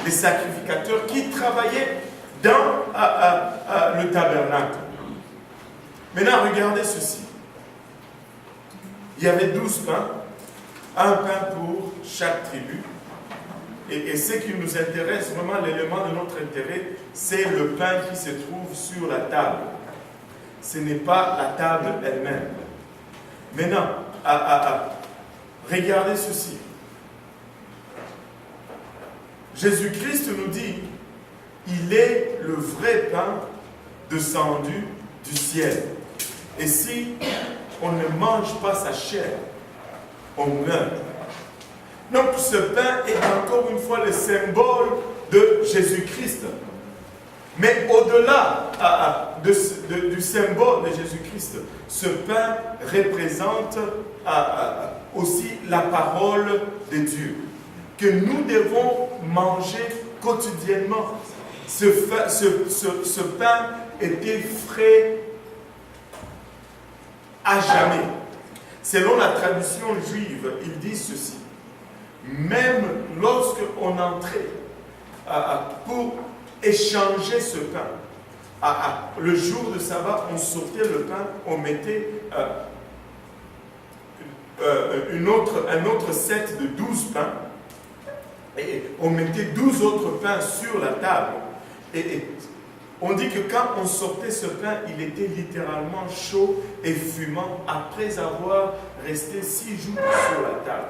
les sacrificateurs qui travaillaient dans le tabernacle. Maintenant, regardez ceci. Il y avait 12 pains, un pain pour chaque tribu. Et ce qui nous intéresse, vraiment l'élément de notre intérêt, c'est le pain qui se trouve sur la table. Ce n'est pas la table elle-même. Maintenant, regardez ceci. Jésus-Christ nous dit, il est le vrai pain descendu du ciel. Et si on ne mange pas sa chair, on meurt. Donc ce pain est encore une fois le symbole de Jésus-Christ. Mais au-delà du symbole de Jésus-Christ, ce pain représente aussi la parole de Dieu, que nous devons manger quotidiennement. Ce pain était frais à jamais. Selon la tradition juive, ils disent ceci. Même lorsqu'on entrait pour échanger ce pain, le jour de sabbat, on sortait le pain, on mettait un autre set de 12 pains, et on mettait 12 autres pains sur la table. Et on dit que quand on sortait ce pain, il était littéralement chaud et fumant après avoir resté 6 jours sur la table.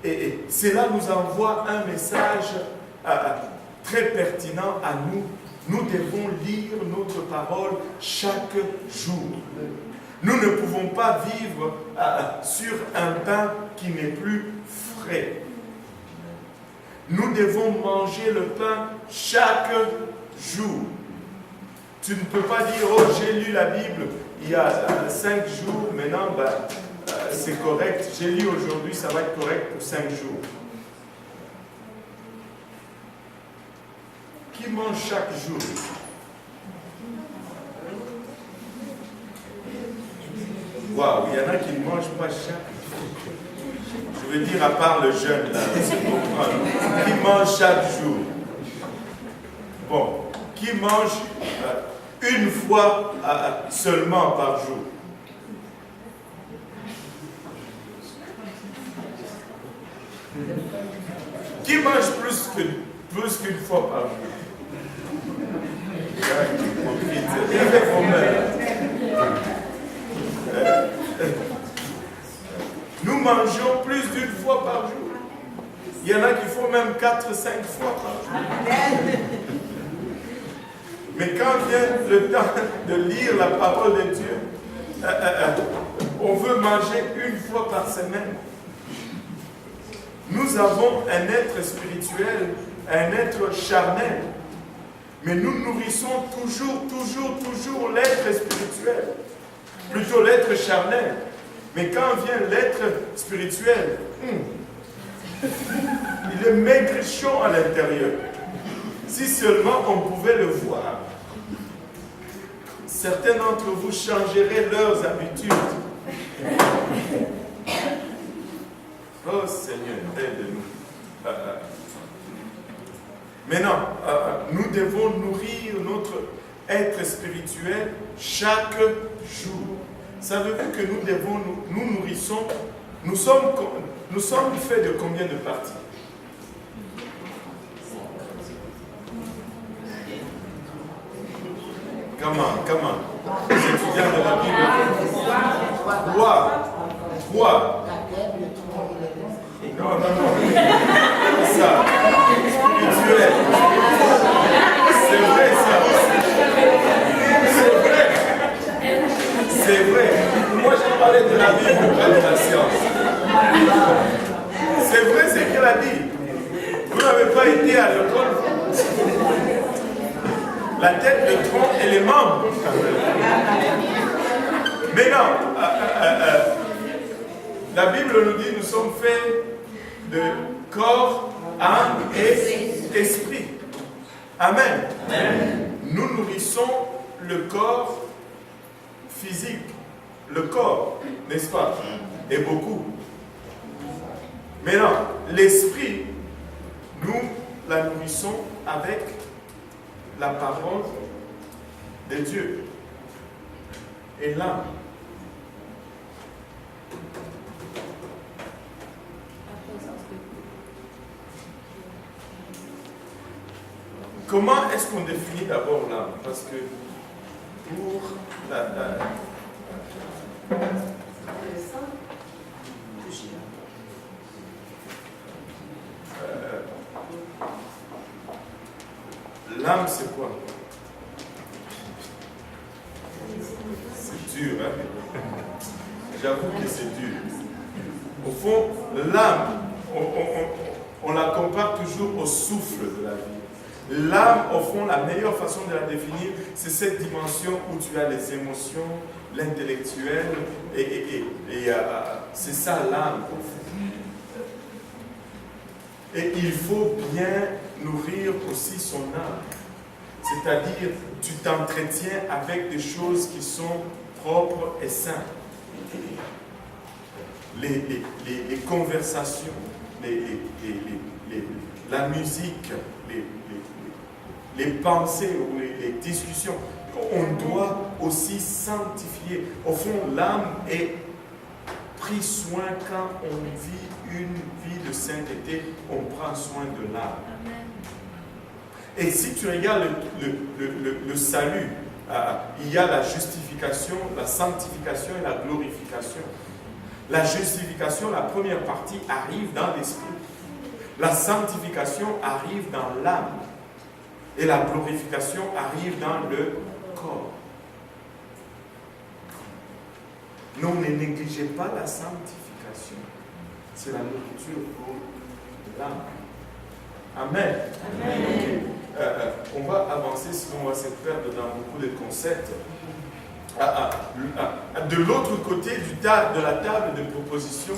Et cela nous envoie un message très pertinent à nous. Nous devons lire notre parole chaque jour. Nous ne pouvons pas vivre sur un pain qui n'est plus frais. Nous devons manger le pain chaque jour. Tu ne peux pas dire, oh, j'ai lu la Bible il y a 5 jours, maintenant, c'est correct. J'ai lu aujourd'hui, ça va être correct pour 5 jours. Qui mange chaque jour? Waouh, il y en a qui ne mangent pas chaque jour. Je veux dire, à part le jeûne, là, qui mange chaque jour. Bon, qui mange une fois seulement par jour. Qui mange plus qu'une fois par jour? Nous mangeons plus d'une fois par jour. Il y en a qui font même 4-5 fois par jour. Mais quand vient le temps de lire la parole de Dieu, on veut manger une fois par semaine. Nous avons un être spirituel, un être charnel. Mais nous nourrissons toujours l'être spirituel. Plutôt l'être charnel. Mais quand vient l'être spirituel, il est maigrichon à l'intérieur. Si seulement on pouvait le voir, certains d'entre vous changeraient leurs habitudes. Oh Seigneur, aide-nous. Maintenant, nous devons nourrir notre être spirituel chaque jour. Savez-vous que nous nourrissons, nous sommes faits de combien de parties? Comment? Les étudiants de la Bible. Quoi? Non. Ça. Spirituel. C'est vrai ça. C'est vrai. Moi j'ai parlé de la Bible, pas de la science. C'est vrai ce qu'elle a dit. Vous n'avez pas été à l'école. La tête, le tronc et les membres. Mais non, la Bible nous dit nous sommes faits de corps, âme et esprit. Amen. Amen. Nous nourrissons le corps physique, le corps, n'est-ce pas? Et beaucoup. Maintenant, l'esprit, nous la nourrissons avec la parole de Dieu et l'âme. Comment est-ce qu'on définit d'abord l'âme? Parce que pour l'âme, c'est quoi? C'est dur, hein? J'avoue que c'est dur. Au fond, l'âme, on la compare toujours au souffle de la vie. L'âme, au fond, la meilleure façon de la définir, c'est cette dimension où tu as les émotions, l'intellectuel, et c'est ça l'âme. Et il faut bien nourrir aussi son âme. C'est-à-dire, tu t'entretiens avec des choses qui sont propres et saintes. Les conversations, la musique, les pensées ou les discussions, on doit aussi sanctifier. Au fond, l'âme est pris soin quand on vit une vie de sainteté, on prend soin de l'âme. Et si tu regardes le salut, il y a la justification, la sanctification et la glorification. La justification, la première partie, arrive dans l'esprit. La sanctification arrive dans l'âme. Et la glorification arrive dans le corps. Non, ne négligez pas la sanctification. C'est la nourriture pour l'âme. Amen. Amen. Okay. On va avancer, sinon on va se perdre dans beaucoup de concepts. De l'autre côté de la table de proposition,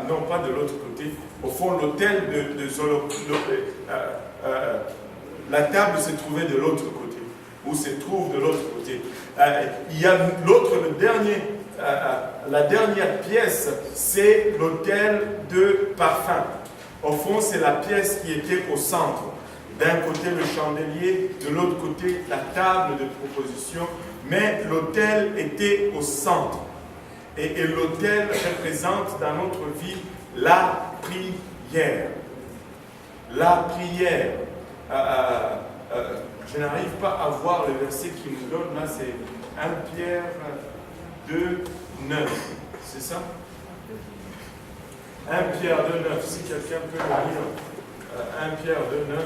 non pas de l'autre côté, au fond l'autel de la table se trouvait de l'autre côté, ou se trouve de l'autre côté. Il y a la dernière pièce, c'est l'autel de parfum. Au fond, c'est la pièce qui était au centre. D'un côté, le chandelier, de l'autre côté, la table de proposition. Mais l'autel était au centre. Et l'autel représente dans notre vie la prière. La prière. Je n'arrive pas à voir le verset qui nous donne là, c'est 1 Pierre 2, 9. C'est ça? 1 Pierre 2, 9. Si quelqu'un peut le lire. 1 Pierre 2, 9.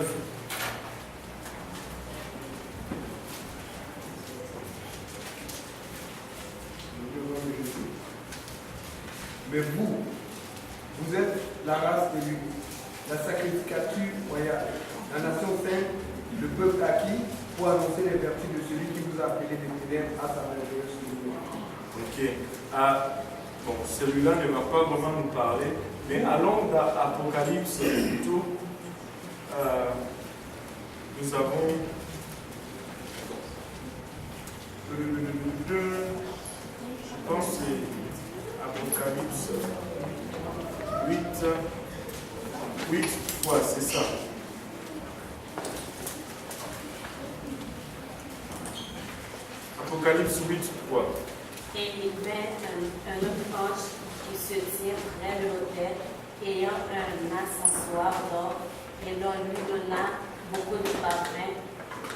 Mais vous êtes la race élue, la sacrificature royale, la nation sainte, le peuple acquis, pour annoncer les vertus de celui qui vous a appelé des ténèbres à sa merveilleuse lumière. Ok. Bon, celui-là ne va pas vraiment nous parler, mais allons dans Apocalypse plutôt. Nous avons. Je pense que c'est Apocalypse 8 fois, c'est ça. Apocalypse 8 fois. Et il vint un autre ange qui se tient près de l'autel, ayant un ascensoir d'or, et l'on lui donna beaucoup de parfums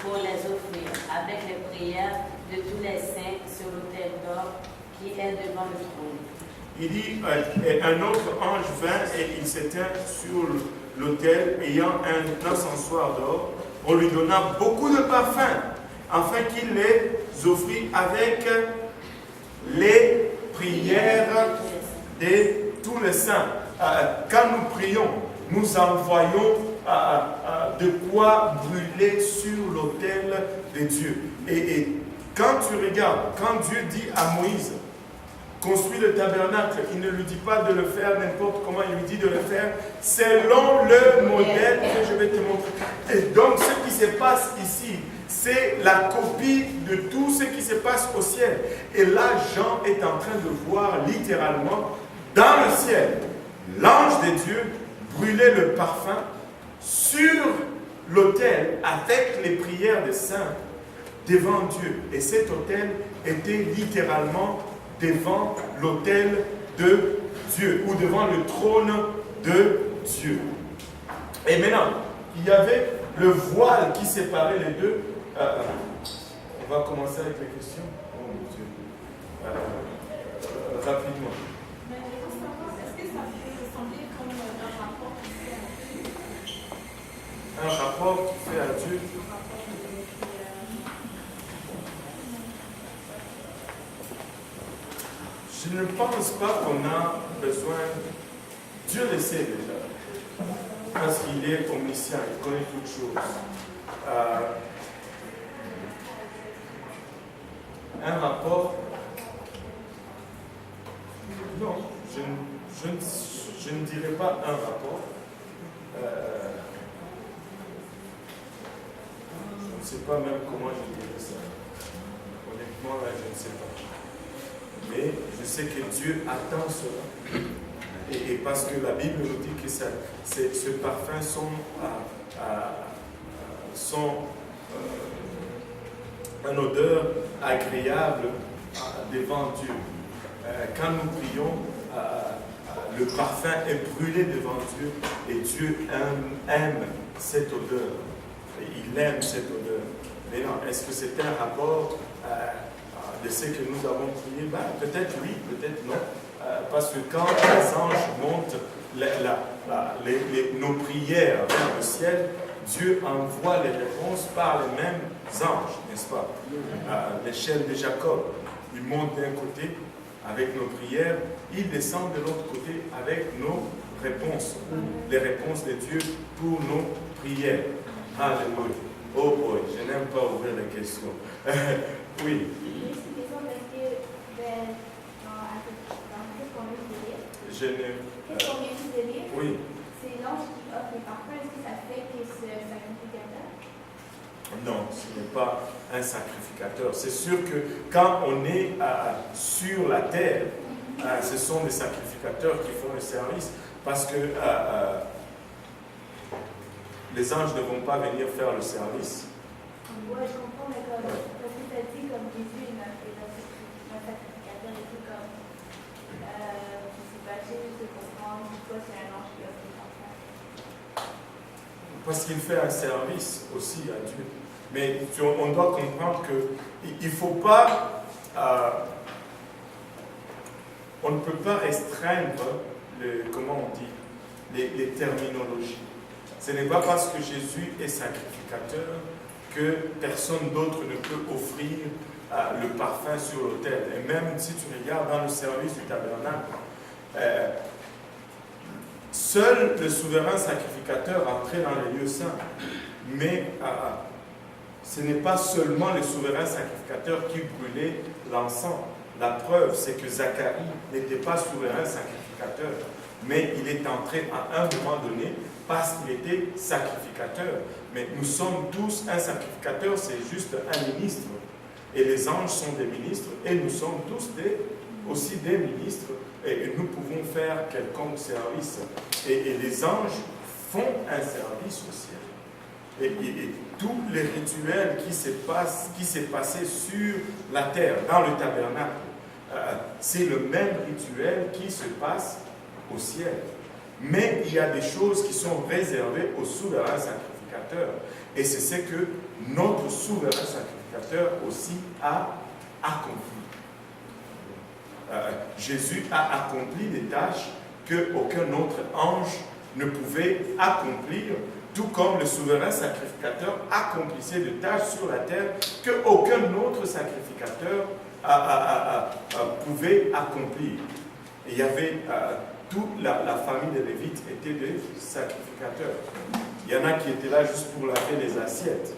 pour les offrir, avec les prières de tous les saints sur l'autel d'or qui est devant le trône. Il dit, un autre ange vint et il s'éteint sur l'autel, ayant un ascensoir d'or. On lui donna beaucoup de parfums, afin qu'il les offrit avec les prières de tous les saints. Quand nous prions, nous envoyons de quoi brûler sur l'autel de Dieu. Et quand tu regardes, quand Dieu dit à Moïse, construis le tabernacle, il ne lui dit pas de le faire n'importe comment, il lui dit de le faire selon le modèle que je vais te montrer. Et donc ce qui se passe ici, c'est la copie de tout ce qui se passe au ciel. Et là, Jean est en train de voir littéralement dans le ciel l'ange de Dieu brûler le parfum sur l'autel avec les prières des saints devant Dieu. Et cet autel était littéralement devant l'autel de Dieu ou devant le trône de Dieu. Et maintenant, il y avait le voile qui séparait les deux. On va commencer avec les questions. Oh mon Dieu. Rapidement. Mais est-ce que ça peut ressembler comme un rapport qui fait à Dieu? Un rapport qui fait à Dieu. Je ne pense pas qu'on a besoin. Dieu le sait déjà. Parce qu'il est omniscient, il connaît toutes choses. Un rapport. Non, je ne dirais pas un rapport. Je ne sais pas même comment je dirais ça. Honnêtement, là, je ne sais pas. Mais je sais que Dieu attend cela. Et parce que la Bible nous dit que ce parfum sont une odeur agréable devant Dieu. Quand nous prions, le parfum est brûlé devant Dieu et Dieu aime cette odeur. Et il aime cette odeur. Mais non, est-ce que c'est un rapport de ce que nous avons prié? Peut-être oui, peut-être non. Parce que quand les anges montent nos prières vers le ciel, Dieu envoie les réponses par les mêmes anges, n'est-ce pas? L'échelle de Jacob, il monte d'un côté avec nos prières, il descend de l'autre côté avec nos réponses, les réponses de Dieu pour nos prières. Alléluia. Oh boy, je n'aime pas ouvrir les questions. Oui. Je ne... Qu'est-ce qu'on vient de lire? Oui. C'est l'ange qui offre les parfums. Est-ce que ça fait que c'est un sacrificateur? Non, ce n'est pas un sacrificateur. C'est sûr que quand on est sur la terre, ce sont des sacrificateurs qui font le service parce que les anges ne vont pas venir faire le service. Oui, je comprends, mais comme tu as dit, comme Jésus est un sacrificateur et tout comme. Je ne sais pas, je comprends pourquoi c'est un ange qui offre les parfums. Parce qu'il fait un service aussi à Dieu. Mais on doit comprendre qu'il ne faut pas. On ne peut pas restreindre, comment on dit, les terminologies. Ce n'est pas parce que Jésus est sacrificateur que personne d'autre ne peut offrir le parfum sur l'autel. Et même si tu regardes dans le service du tabernacle, seul le souverain sacrificateur entrait dans les lieux saints. Mais ce n'est pas seulement le souverain sacrificateur qui brûlait l'encens. La preuve, c'est que Zacharie n'était pas souverain sacrificateur, mais il est entré à un moment donné parce qu'il était sacrificateur. Mais nous sommes tous un sacrificateur, c'est juste un ministre. Et les anges sont des ministres, et nous sommes tous aussi des ministres, et nous pouvons faire quelconque service. Et les anges font un service au ciel. Et tous les rituels qui s'est passé sur la terre, dans le tabernacle, c'est le même rituel qui se passe au ciel. Mais il y a des choses qui sont réservées au souverain sacrificateur. Et c'est ce que notre souverain sacrificateur aussi a accompli. Jésus a accompli des tâches qu'aucun autre ange ne pouvait accomplir, tout comme le souverain sacrificateur accomplissait des tâches sur la terre qu'aucun autre sacrificateur pouvait accomplir. Et il y avait toute la famille des Lévites était des sacrificateurs. Il y en a qui étaient là juste pour laver les assiettes.